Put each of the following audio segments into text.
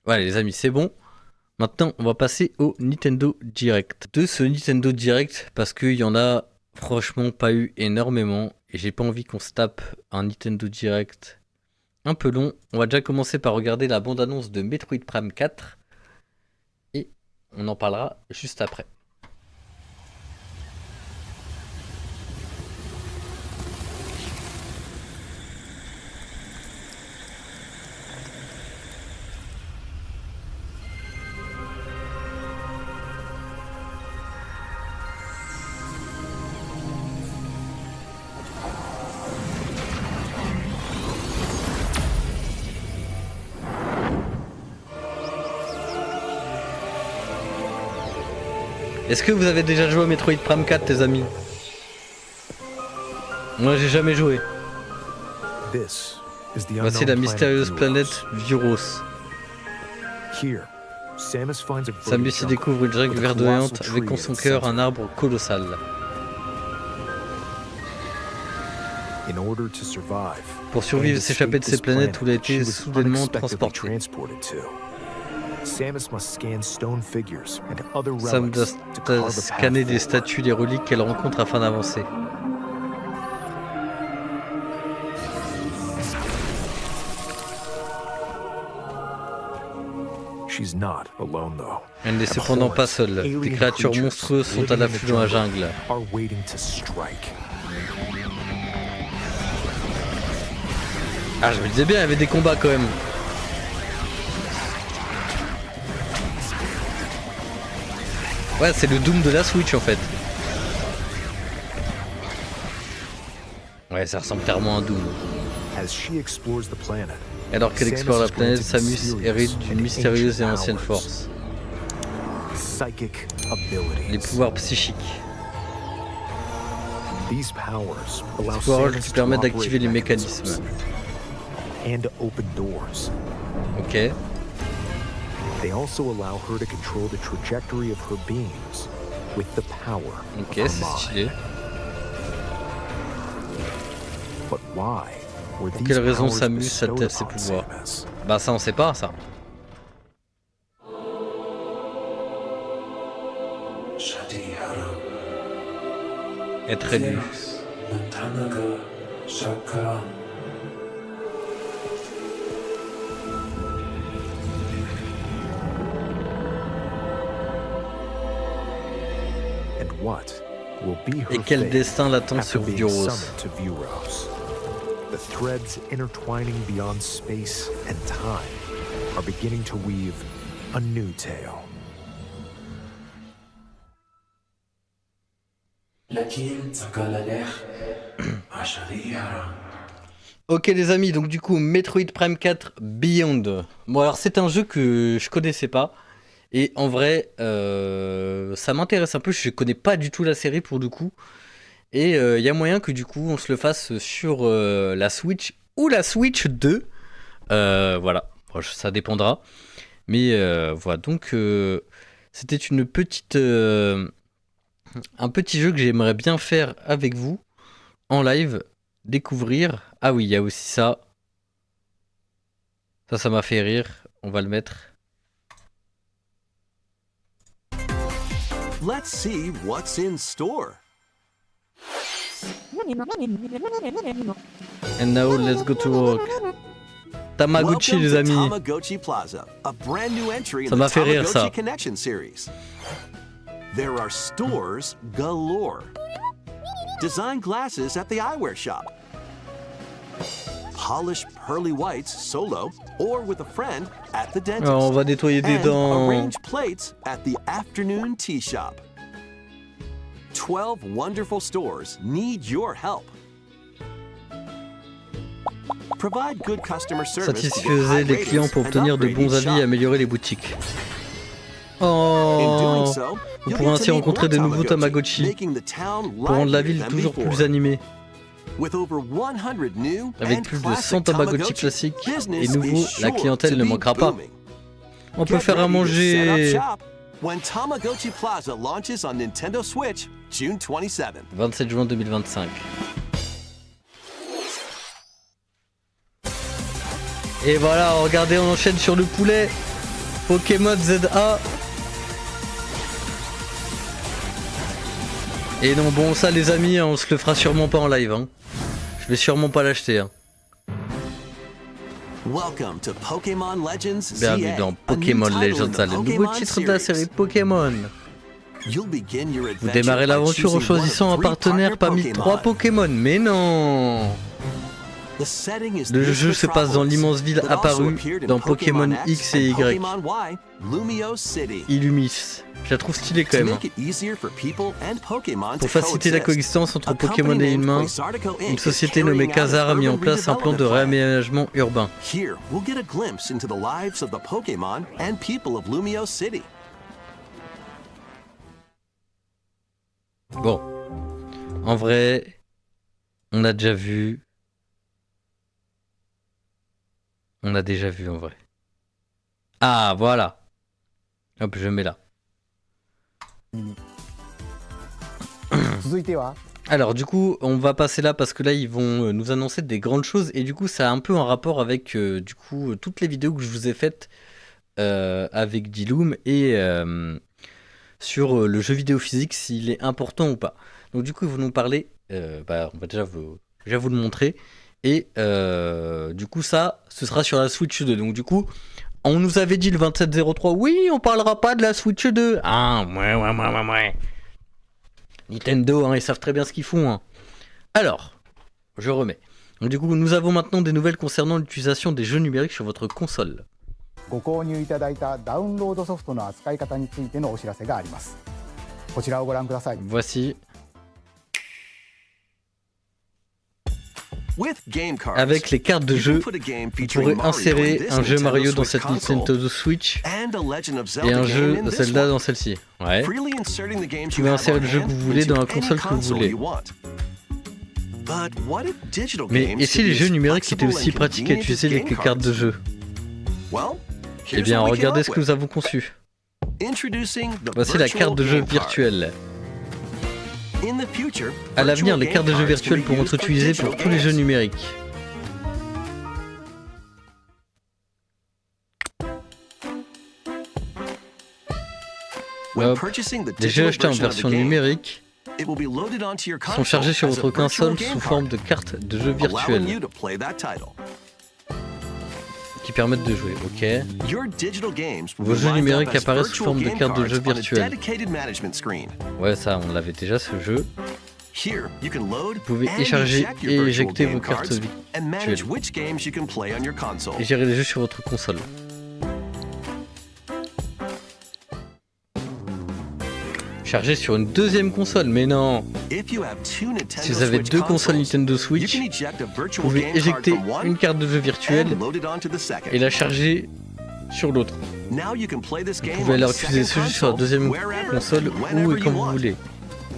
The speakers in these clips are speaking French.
Voilà les amis, c'est bon. Maintenant, on va passer au Nintendo Direct. De ce Nintendo Direct, parce qu'il y en a franchement pas eu énormément. Et j'ai pas envie qu'on se tape un Nintendo Direct un peu long. On va déjà commencer par regarder la bande-annonce de Metroid Prime 4. Et on en parlera juste après. Est-ce que vous avez déjà joué à Metroid Prime 4, les amis? Moi, j'ai jamais joué. Voici la mystérieuse planète Vuros. Samus y découvre une jungle verdoyante avec en son cœur un arbre colossal. Pour survivre et s'échapper de ces planètes où elle a été soudainement transportée. Samus doit scanner des statues, des reliques qu'elle rencontre afin d'avancer. Elle n'est cependant pas seule. Des créatures monstrueuses sont à l'affût dans la jungle. Ah, je me disais bien, il y avait des combats quand même. Ouais, c'est le Doom de la Switch en fait. Ouais, ça ressemble clairement à un Doom. Alors qu'elle explore la planète, Samus hérite d'une mystérieuse et ancienne force. Les pouvoirs psychiques. Ces pouvoirs qui permettent d'activer les mécanismes. Ok. Ok, c'est stylé. Pour quelle raison Samus a-t-elle ses pouvoirs? Bah ça on sait pas ça. Être élu. Et quel destin l'attend sur Vuros? The threads intertwining beyond space and time are beginning to weave a new tale. Ok les amis, donc du coup Metroid Prime 4 Beyond. Bon alors c'est un jeu que je connaissais pas. Et en vrai, ça m'intéresse un peu, je connais pas du tout la série pour le coup. Et il y a moyen que du coup on se le fasse sur la Switch ou la Switch 2. Voilà, ça dépendra. Mais voilà, donc c'était une petite, un petit jeu que j'aimerais bien faire avec vous en live, découvrir. Ah oui, il y a aussi ça. Ça m'a fait rire, on va le mettre. Let's see what's in store. And now let's go to work. Tamagotchi les amis. Tamagotchi Plaza, a brand new entry in Ça m'a the fait rire ça. Tamagotchi Connection series. There are stores galore. Design glasses at the eyewear shop. Polish pearly whites solo or with a friend at the dentist. Alors, on va nettoyer des And dents. arrange plates at the afternoon tea shop. 12 wonderful stores need your help. Provide good customer service. Satisfaisez les clients pour obtenir de bons avis et améliorer les boutiques. Oh, vous pourrez ainsi rencontrer de nouveaux Tamagotchi pour rendre la ville toujours plus animée. Avec plus de 100 Tamagotchi classiques et nouveaux, la clientèle ne manquera pas. On peut faire à manger. When Tamagotchi Plaza launches on Nintendo Switch, June 27th. 27 juin 2025. Et voilà, regardez, on enchaîne sur le poulet. Pokémon ZA. Et non, bon, ça les amis, on se le fera sûrement pas en live. Hein. Je vais sûrement pas l'acheter. Hein. Welcome to Pokémon Legends Bienvenue ZA, dans a new Pokémon title in Legends, the le nouveau Pokémon titre de la series. série Pokémon. You'll begin your Vous adventure démarrez by l'aventure en choosing one of choisissant un 3 partenaire partner parmi 3 Pokémon. Mais non! The setting is Le the jeu se passe dans Metropolis, l'immense ville but also apparue appeared in dans Pokémon Pokémon X et and Y. Pokémon Y, Lumio City. Illumis. Je la trouve stylée quand To même. make it easier for people and Pokémon Pour to faciliter la coexist, coexistence entre a Pokémon company et named humains, Quasartico Inc. une is société nommée carrying out Kazar a mis en urban place un plan de redevelopment plan. réaménagement urbain. Here, we'll get a glimpse into the lives of the Pokémon and people of Lumio City. Bon. En vrai, on a déjà vu. On a déjà vu en vrai. Ah, voilà. Hop, je mets là. 続いては Alors du coup, on va passer là parce que là ils vont nous annoncer des grandes choses et du coup ça a un peu un rapport avec du coup toutes les vidéos que je vous ai faites avec Diloom et sur le jeu vidéo physique s'il est important ou pas. Donc du coup ils vont nous parler, on va déjà vous le montrer et du coup ça ce sera sur la Switch 2. Donc du coup on nous avait dit le 2703, oui on parlera pas de la Switch 2. Ah ouais. Nintendo, hein, ils savent très bien ce qu'ils font. Hein. Alors, je remets. Donc, du coup, nous avons maintenant des nouvelles concernant l'utilisation des jeux numériques sur votre console. ご購入いただいたダウンロードソフトの扱い方についてのお知らせがあります。こちらをご覧ください。 Voici. With game cards, Avec les cartes de you can jeu, put a game vous featuring pourrez Mario in insérer this un jeu Mario Nintendo dans Switch cette console Nintendo Switch and a Legend of et Zelda un game jeu in this Zelda one. dans celle-ci. Ouais. Freely inserting the games Vous you pouvez have insérer on le jeu que hand vous voulez into dans la any console que vous console voulez. you want. But what if digital Mais games et si could les be jeux as numériques étaient flexible aussi and pratiques à convenient as utiliser les game cartes de cards? jeu? Well, Eh here's bien, what we came regardez up ce que with. nous avons conçu. Introducing the Voici la virtual carte de jeu game card. virtuelle. In the future, À l'avenir, virtual les game cartes de jeu cards virtuelles can be pourront used être for utilisées digital pour tous les jeux games. numériques. When Hop. purchasing the Les jeux digital achetés en version of the version game, numérique it will be loaded onto your sont console chargés sur as a votre virtual console game sous card, forme de cartes de jeux allowing virtuelles you to play that title. qui permettent de jouer. Ok. Your digital games will Vos be jeux lined numériques up as apparaissent sous virtual forme de game cartes de cards jeux on a virtuelles. dedicated management screen. Ouais, ça, on l'avait déjà ce jeu. Here, you can load Vous pouvez and écharger eject your et virtual éjecter game vos cartes cards and manage virtuelles which games you can play on your console. et gérer les jeux sur votre console. Charger sur une deuxième console, mais non. If you have two Nintendo Si vous avez Switch deux consoles consoles, Nintendo you Switch, can eject a vous virtual pouvez game card éjecter from one une carte de jeu virtuelle and load it onto the second. et la charger sur l'autre. Now you can play this Vous game pouvez on alors the utiliser second ce jeu sur la console, deuxième wherever console and où whenever et you quand vous want. voulez,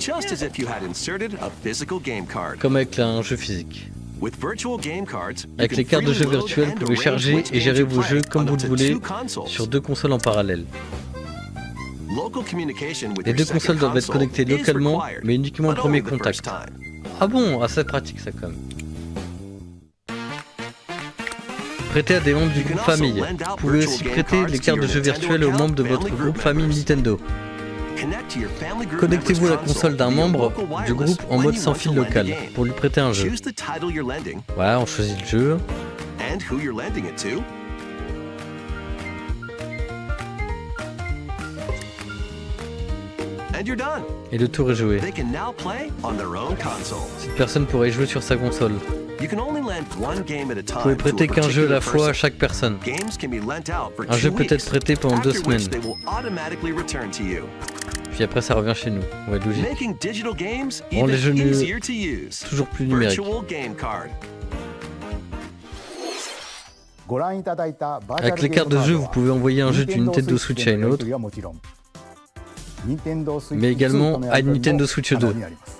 Just as if you had inserted a physical game card. comme avec un jeu physique. With virtual game cards, you Avec can les cartes de freely jeu load virtuelles, and vous pouvez arrange charger which et gérer games you vos play jeux comme on vous up le to voulez two consoles. sur deux consoles en parallèle. Local communication with Les your deux second consoles doivent être console connectées is localement, required, mais uniquement au but premier only the first contact. time. Ah bon, assez pratique ça quand même. Prêtez à des membres du You can groupe also famille. lend out Vous pouvez virtual aussi game prêter cards les to cartes de your jeux Nintendo virtuelles aux account, membres de votre family groupe group famille members. Nintendo. Connect to your family group Connectez-vous à la member's console d'un via membre local du wireless groupe en when mode you sans want fil to lend a local game. pour lui prêter un jeu. Choose the title you're lending Voilà, on choisit le jeu. and who you're lending it to. And you're done. Et le tour est joué. They can now play on their own console. Cette personne pourrait y jouer sur sa console. You can only lend one game at a Vous pouvez time to prêter a qu'un jeu à la particular fois à person. chaque personne. Games can be lent out for Un jeu 2 peut être weeks, prêté pendant 2 after semaines. which they will automatically return to you. Puis après ça revient chez nous. Ouais, logique. Making digital games Rend les jeux even easier to use. toujours plus numériques. Virtual game card. ご覧いただいたバーチャ Avec ル les ゲー cartes ム de カー jeu, ド vous は pouvez envoyer un jeu du Nintendo Switch à une でのやり autre, 取りはもちろん Nintendo Switch mais également 2との à やり取りも Nintendo Switch 2. 可能になります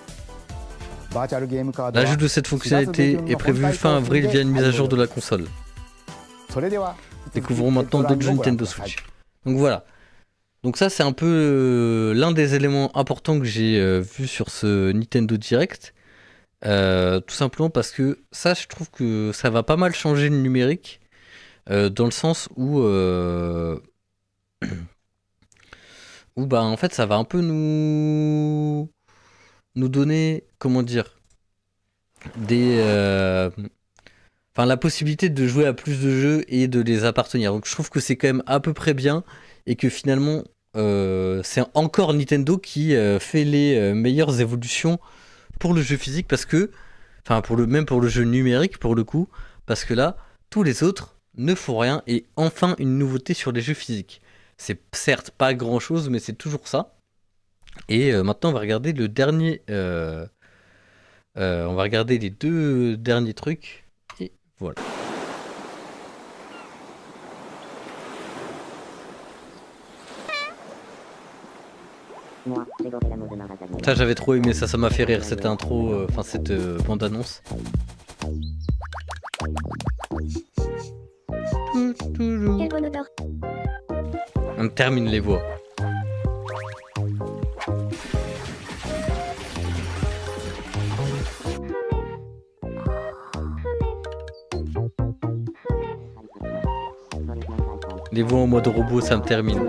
バーチャルゲームカードは L'ajout de cette fonctionnalité est prévu fin avril via une mise à jour de la console. それでは Découvrons maintenant d'autres jeux Nintendo Switch. Donc voilà. Donc ça c'est un peu l'un des éléments importants que j'ai vu sur ce Nintendo Direct. Tout simplement parce que ça je trouve que ça va pas mal changer le numérique. Dans le sens où où bah en fait ça va un peu nous donner, comment dire, des enfin la possibilité de jouer à plus de jeux et de les appartenir. Donc je trouve que c'est quand même à peu près bien et que finalement c'est encore Nintendo qui fait les meilleures évolutions pour le jeu physique parce que, enfin même pour le jeu numérique pour le coup, parce que là tous les autres ne font rien et enfin une nouveauté sur les jeux physiques. C'est certes pas grand chose mais c'est toujours ça. Et maintenant on va regarder le dernier, on va regarder les deux derniers trucs et voilà. Ça j'avais trop aimé ça m'a fait rire cette intro, enfin cette bande annonce. Quel bon odeur. On termine les voix. Les voix en mode robot, ça me termine.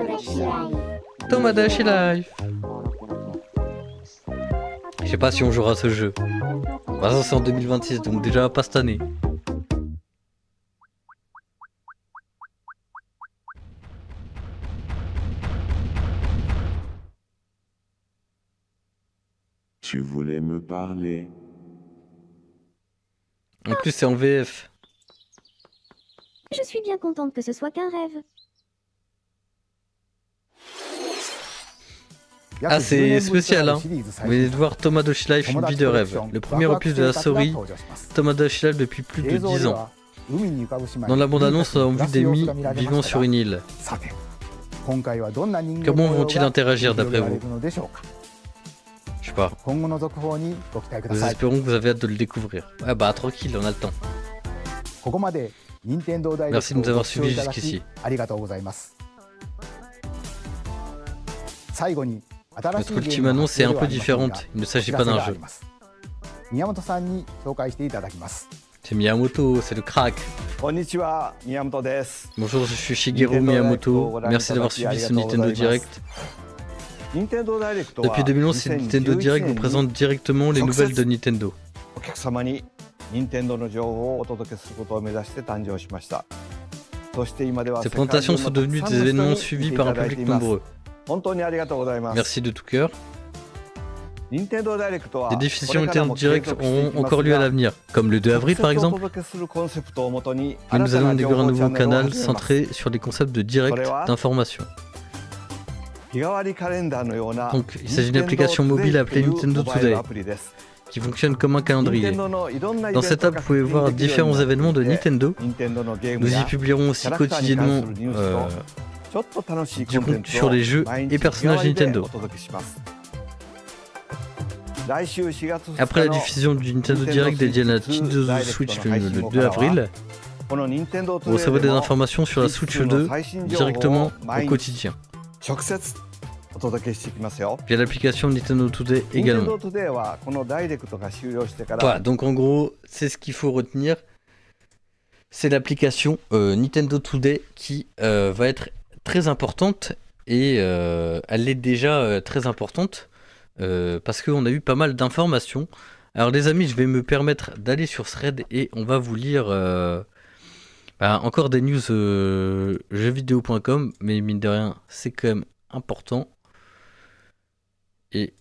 Tomodachi Life. Je sais pas si on jouera à ce jeu. Bah ça c'est en 2026, donc déjà pas cette année. Tu voulais me parler. En plus c'est en VF. Je suis bien contente que ce soit qu'un rêve. Ah c'est spécial hein. Vous venez de voir Tomodachi Life, une vie de rêve. Le premier opus de la série Tomodachi Life depuis plus de 10 ans. Dans la bande-annonce, on a vu des Mi vivant sur une île. Comment vont-ils interagir d'après vous? Je sais pas. Nous espérons que vous avez hâte de le découvrir. Ouais bah tranquille, on a le temps. Merci de nous avoir suivis jusqu'ici. Notre ultime annonce est un peu différente, il ne s'agit pas d'un jeu. C'est Miyamoto, c'est le crack. Bonjour, je suis Shigeru Miyamoto, merci d'avoir suivi ce Nintendo Direct. Depuis 2011, c'est Nintendo Direct vous présente directement les nouvelles de Nintendo. Ces présentations sont devenues des événements suivis par un public nombreux. Merci de tout cœur. Des diffusions Nintendo Direct auront encore lieu à l'avenir, comme le 2 avril par exemple. Et nous allons découvrir un nouveau canal centré sur les concepts de direct d'information. Donc, il s'agit d'une application mobile appelée Nintendo Today, qui fonctionne comme un calendrier. Dans cette app, vous pouvez voir différents événements de Nintendo. Nous y publierons aussi quotidiennement du contenu sur les jeux et personnages Nintendo. Après la diffusion du Nintendo Direct dédié à la Nintendo Switch le 2 avril, vous recevrez des informations sur la Switch 2 directement au quotidien. Via l'application Nintendo Today également. Voilà, donc en gros, c'est ce qu'il faut retenir. C'est l'application Nintendo Today qui va être très importante et elle est déjà très importante parce qu'on a eu pas mal d'informations. Alors les amis, je vais me permettre d'aller sur Thread et on va vous lire encore des news jeuxvideo.com, mais mine de rien, c'est quand même important. Et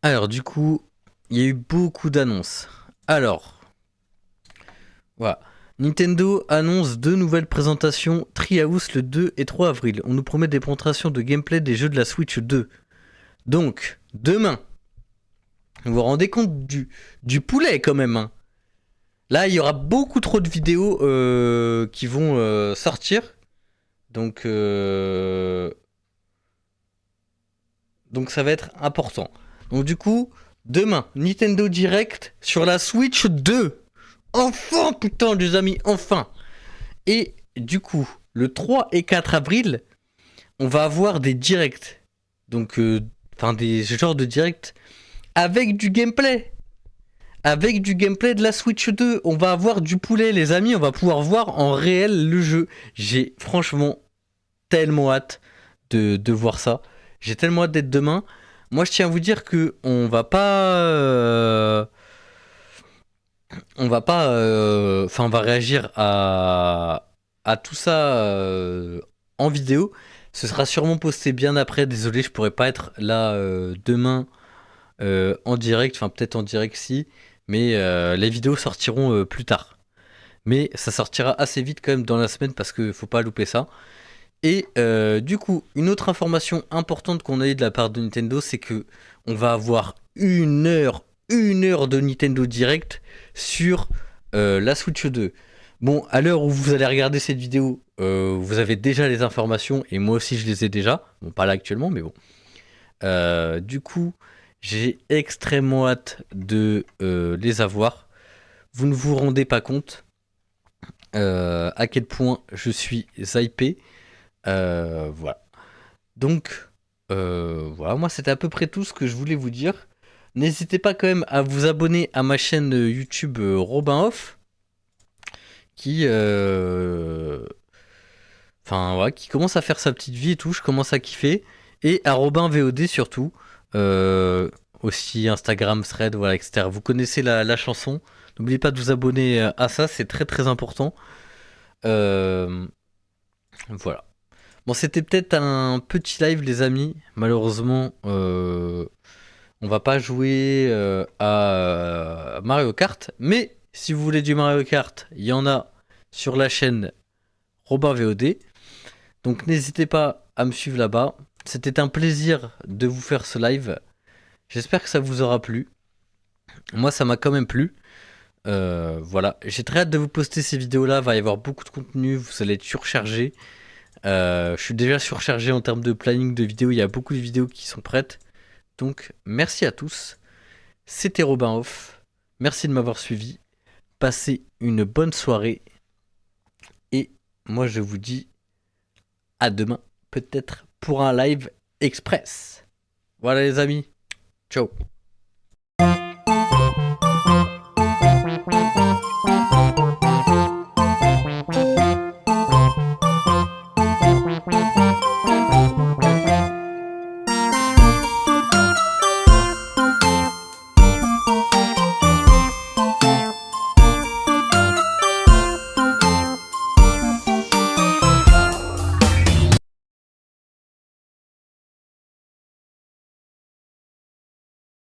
alors du coup, il y a eu beaucoup d'annonces. Alors, voilà. Nintendo annonce 2 nouvelles présentations Treehouse le 2 et 3 avril. On nous promet des présentations de gameplay des jeux de la Switch 2. Donc, demain, vous vous rendez compte du poulet quand même, hein. Là, il y aura beaucoup trop de vidéos qui vont sortir. Donc ça va être important. Donc du coup, demain, Nintendo Direct sur la Switch 2. Enfin, putain, les amis, enfin. Et du coup, le 3 et 4 avril, on va avoir des directs. Donc, des genres de directs avec du gameplay. avec du gameplay de la Switch 2. On va avoir du poulet, les amis. On va pouvoir voir en réel le jeu. J'ai franchement tellement hâte de voir ça. J'ai tellement hâte d'être demain. Moi, je tiens à vous dire que on va pas, on va réagir à tout ça en vidéo. Ce sera sûrement posté bien après. Désolé, je pourrais pas être là demain en direct. Enfin, peut-être en direct si, mais les vidéos sortiront plus tard. Mais ça sortira assez vite quand même dans la semaine parce que faut pas louper ça. Et du coup, une autre information importante qu'on a eu de la part de Nintendo, c'est que on va avoir une heure de Nintendo Direct sur la Switch 2. Bon, à l'heure où vous allez regarder cette vidéo, vous avez déjà les informations, et moi aussi je les ai déjà. Bon, pas là actuellement, mais bon. Du coup, j'ai extrêmement hâte de les avoir. Vous ne vous rendez pas compte à quel point je suis hypé. Voilà. Donc, voilà, moi c'était à peu près tout ce que je voulais vous dire. N'hésitez pas quand même à vous abonner à ma chaîne YouTube Robin Off, qui, voilà, qui commence à faire sa petite vie et tout. Je commence à kiffer. Et à Robin VOD surtout. Aussi Instagram, Thread, voilà, etc. Vous connaissez la chanson. N'oubliez pas de vous abonner à ça, c'est très très important. Voilà. Bon, c'était peut-être un petit live, les amis. Malheureusement, on va pas jouer à Mario Kart. Mais si vous voulez du Mario Kart, il y en a sur la chaîne Robin VOD. Donc n'hésitez pas à me suivre là-bas. C'était un plaisir de vous faire ce live. J'espère que ça vous aura plu. Moi, ça m'a quand même plu. Voilà. J'ai très hâte de vous poster ces vidéos-là. Il va y avoir beaucoup de contenu. Vous allez être surchargés. Je suis déjà surchargé en termes de planning de vidéos. Il y a beaucoup de vidéos qui sont prêtes. Donc, merci à tous. C'était Robin Off. Merci de m'avoir suivi. Passez une bonne soirée. Et moi, je vous dis à demain. Peut-être pour un live express. Voilà les amis. Ciao.